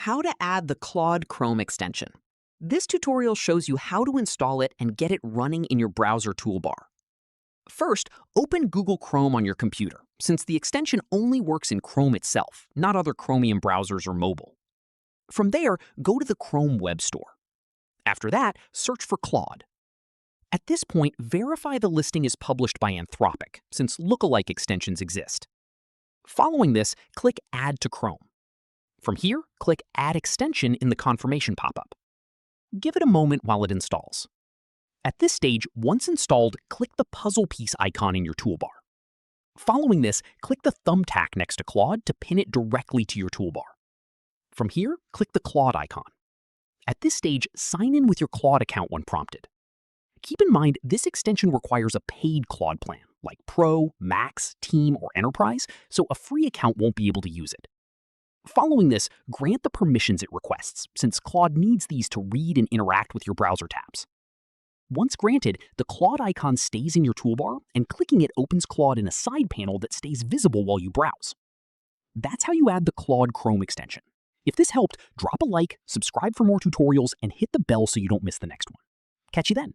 How to add the Claude Chrome extension. This tutorial shows you how to install it and get it running in your browser toolbar. First, open Google Chrome on your computer, since the extension only works in Chrome itself, not other Chromium browsers or mobile. From there, go to the Chrome Web Store. After that, search for Claude. At this point, verify the listing is published by Anthropic, since lookalike extensions exist. Following this, click Add to Chrome. From here, click Add Extension in the confirmation pop-up. Give it a moment while it installs. At this stage, once installed, click the puzzle piece icon in your toolbar. Following this, click the thumbtack next to Claude to pin it directly to your toolbar. From here, click the Claude icon. At this stage, sign in with your Claude account when prompted. Keep in mind, this extension requires a paid Claude plan, like Pro, Max, Team, or Enterprise, so a free account won't be able to use it. Following this, grant the permissions it requests, since Claude needs these to read and interact with your browser tabs. Once granted, the Claude icon stays in your toolbar, and clicking it opens Claude in a side panel that stays visible while you browse. That's how you add the Claude Chrome extension. If this helped, drop a like, subscribe for more tutorials, and hit the bell so you don't miss the next one. Catch you then.